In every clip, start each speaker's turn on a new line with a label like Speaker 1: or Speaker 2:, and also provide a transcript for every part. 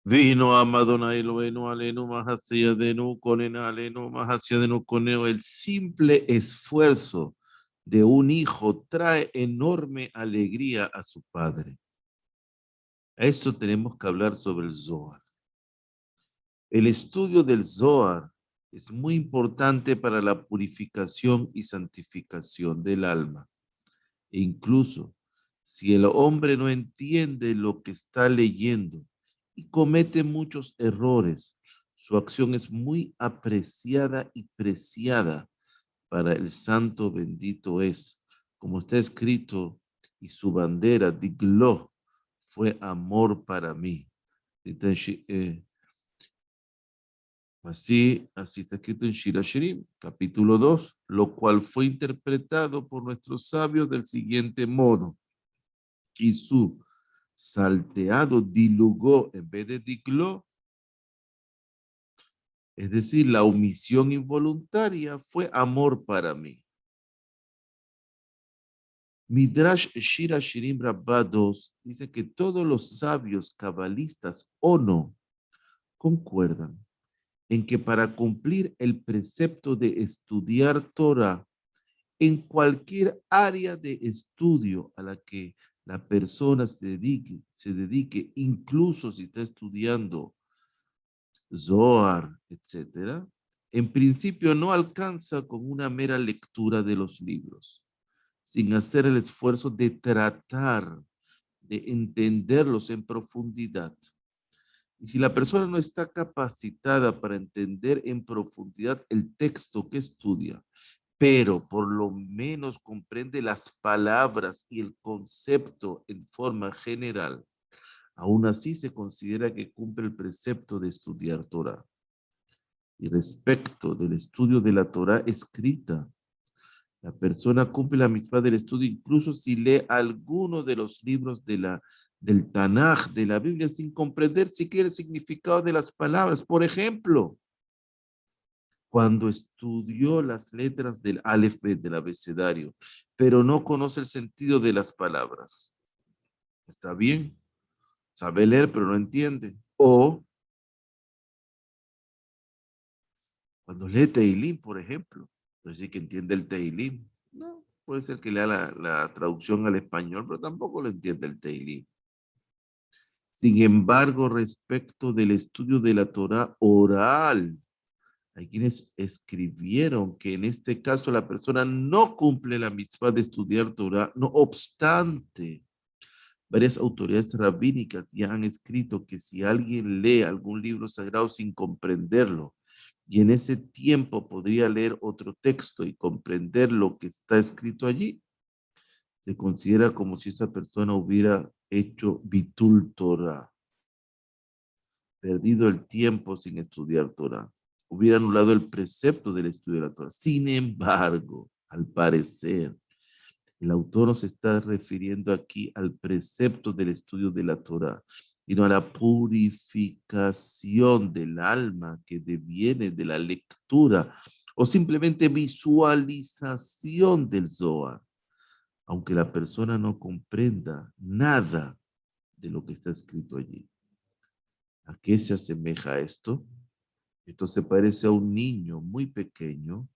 Speaker 1: Vino Amadona Eloeno Aleno Mahasiadenu Conen Aleno Mahasiadenu Coneo. El simple esfuerzo de un hijo trae enorme alegría a su padre. A esto tenemos que hablar sobre el Zohar. El estudio del Zohar es muy importante para la purificación y santificación del alma. E incluso si el hombre no entiende lo que está leyendo y comete muchos errores, su acción es muy apreciada y preciada para el santo bendito es. Como está escrito, y su bandera, Diglo, fue amor para mí. Así está escrito en Shira Shirim, capítulo 2, lo cual fue interpretado por nuestros sabios del siguiente modo. Y su salteado dilugó en vez de digló, es decir, la omisión involuntaria fue amor para mí. Midrash Shira Shirim Rabbah 2 dice que todos los sabios cabalistas o no concuerdan en que para cumplir el precepto de estudiar Torah en cualquier área de estudio a la que la persona se dedique, incluso si está estudiando Zohar, etcétera, en principio no alcanza con una mera lectura de los libros, sin hacer el esfuerzo de tratar de entenderlos en profundidad. Y si la persona no está capacitada para entender en profundidad el texto que estudia, pero por lo menos comprende las palabras y el concepto en forma general, aún así se considera que cumple el precepto de estudiar Torah. Y respecto del estudio de la Torah escrita, la persona cumple la misma del estudio incluso si lee alguno de los libros del Tanaj, de la Biblia, sin comprender siquiera el significado de las palabras. Por ejemplo, cuando estudió las letras del Aleph Bet, del abecedario, pero no conoce el sentido de las palabras. Está bien, sabe leer, pero no entiende. O cuando lee Teilim, por ejemplo, no sé que entiende el Teilim. No, puede ser que lea la traducción al español, pero tampoco lo entiende el Teilim. Sin embargo, respecto del estudio de la Torah oral, hay quienes escribieron que en este caso la persona no cumple la mitzvah de estudiar Torah, no obstante, varias autoridades rabínicas ya han escrito que si alguien lee algún libro sagrado sin comprenderlo, y en ese tiempo podría leer otro texto y comprender lo que está escrito allí, se considera como si esa persona hubiera hecho bitul Torah, perdido el tiempo sin estudiar Torah, hubiera anulado el precepto del estudio de la Torah. Sin embargo, al parecer, el autor nos está refiriendo aquí al precepto del estudio de la Torah y no a la purificación del alma que deviene de la lectura o simplemente visualización del Zohar, aunque la persona no comprenda nada de lo que está escrito allí. ¿A qué se asemeja esto? Esto se parece a un niño muy pequeño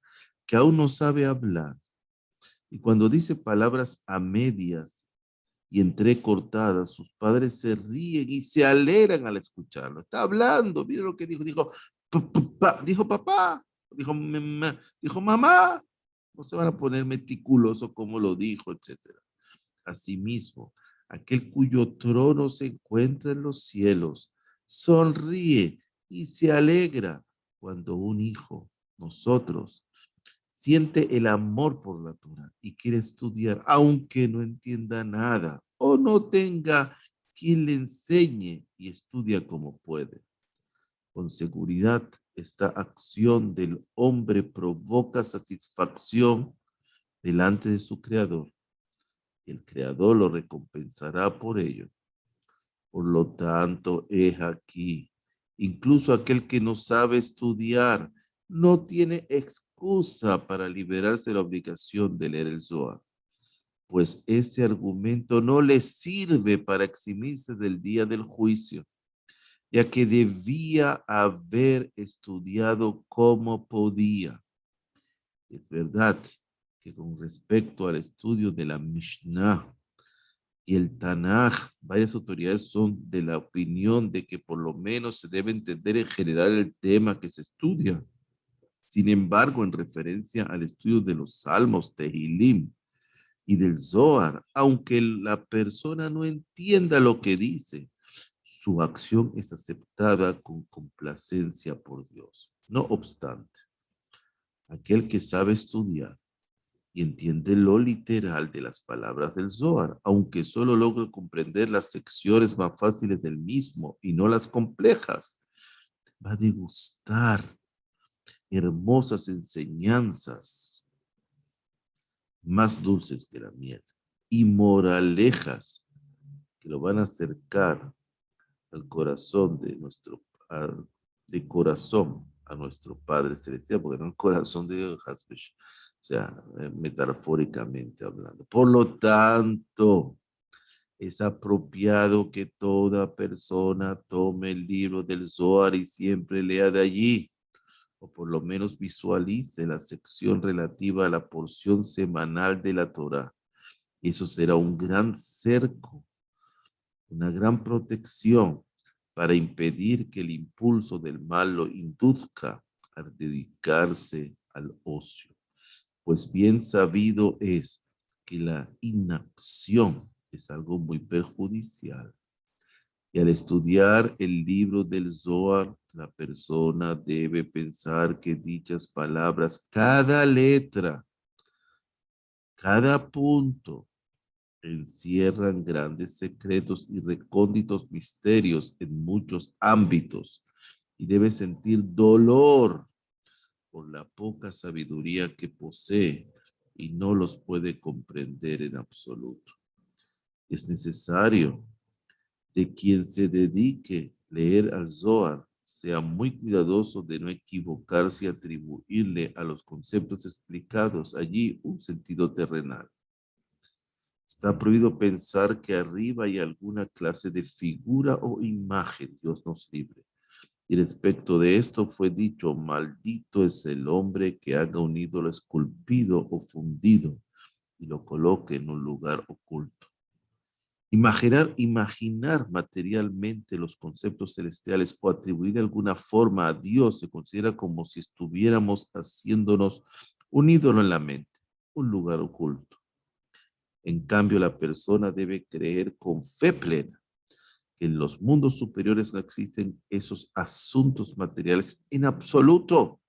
Speaker 1: que aún no sabe hablar. Y cuando dice palabras a medias y entrecortadas, sus padres se ríen y se alegran al escucharlo. Está hablando, mira lo que dijo. Dijo papá, dijo mamá. No se van a poner meticuloso como lo dijo, etcétera. Asimismo, aquel cuyo trono se encuentra en los cielos, sonríe y se alegra cuando un hijo, nosotros, siente el amor por la Torah y quiere estudiar, aunque no entienda nada o no tenga quien le enseñe y estudia como puede. Con seguridad, esta acción del hombre provoca satisfacción delante de su Creador y el Creador lo recompensará por ello. Por lo tanto, es aquí, incluso aquel que no sabe estudiar, no tiene excusa para liberarse de la obligación de leer el Zohar, pues ese argumento no le sirve para eximirse del día del juicio, ya que debía haber estudiado como podía. Es verdad que con respecto al estudio de la Mishnah y el Tanaj, varias autoridades son de la opinión de que por lo menos se debe entender en general el tema que se estudia. Sin embargo, en referencia al estudio de los Salmos, Tehilim y del Zohar, aunque la persona no entienda lo que dice, su acción es aceptada con complacencia por Dios. No obstante, aquel que sabe estudiar y entiende lo literal de las palabras del Zohar, aunque solo logre comprender las secciones más fáciles del mismo y no las complejas, va a degustar hermosas enseñanzas más dulces que la miel y moralejas que lo van a acercar al corazón de de corazón a nuestro Padre Celestial, porque no el corazón de Dios, o sea, metafóricamente hablando. Por lo tanto, es apropiado que toda persona tome el libro del Zohar y siempre lea de allí, o por lo menos visualice la sección relativa a la porción semanal de la Torah. Eso será un gran cerco, una gran protección para impedir que el impulso del mal lo induzca a dedicarse al ocio. Pues bien sabido es que la inacción es algo muy perjudicial. Y al estudiar el libro del Zohar, la persona debe pensar que dichas palabras, cada letra, cada punto, encierran grandes secretos y recónditos misterios en muchos ámbitos y debe sentir dolor por la poca sabiduría que posee y no los puede comprender en absoluto. Es necesario de quien se dedique a leer al Zohar sea muy cuidadoso de no equivocarse y atribuirle a los conceptos explicados allí un sentido terrenal. Está prohibido pensar que arriba hay alguna clase de figura o imagen, Dios nos libre. Y respecto de esto fue dicho, maldito es el hombre que haga un ídolo esculpido o fundido y lo coloque en un lugar oculto. Imaginar materialmente los conceptos celestiales o atribuir alguna forma a Dios se considera como si estuviéramos haciéndonos un ídolo en la mente, un lugar oculto. En cambio, la persona debe creer con fe plena que en los mundos superiores no existen esos asuntos materiales en absoluto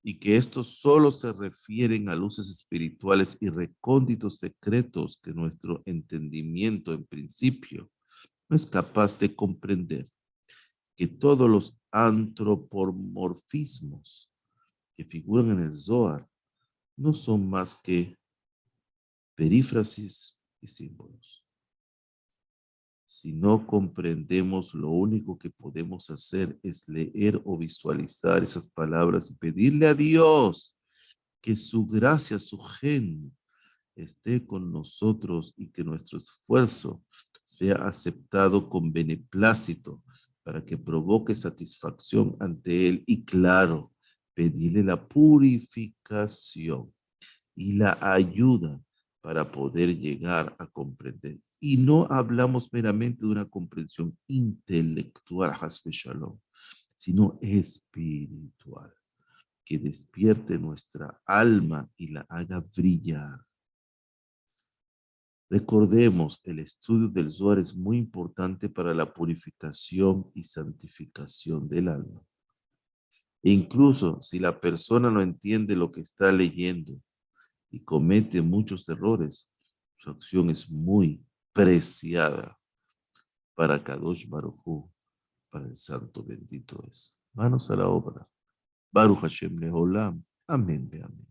Speaker 1: y que estos solo se refieren a luces espirituales y recónditos secretos que nuestro entendimiento en principio no es capaz de comprender, que todos los antropomorfismos que figuran en el Zohar no son más que perífrasis y símbolos. Si no comprendemos, lo único que podemos hacer es leer o visualizar esas palabras y pedirle a Dios que su gracia, su gen, esté con nosotros y que nuestro esfuerzo sea aceptado con beneplácito para que provoque satisfacción ante Él y, claro, pedirle la purificación y la ayuda para poder llegar a comprender. Y no hablamos meramente de una comprensión intelectual, Hasbe Shalom, sino espiritual, que despierte nuestra alma y la haga brillar. Recordemos, el estudio del Zohar es muy importante para la purificación y santificación del alma. E incluso si la persona no entiende lo que está leyendo y comete muchos errores, su acción es muy preciada para Kadosh Baruj Hu, para el Santo bendito es. Manos a la obra. Baruch Hashem Leholam. Amén, amén.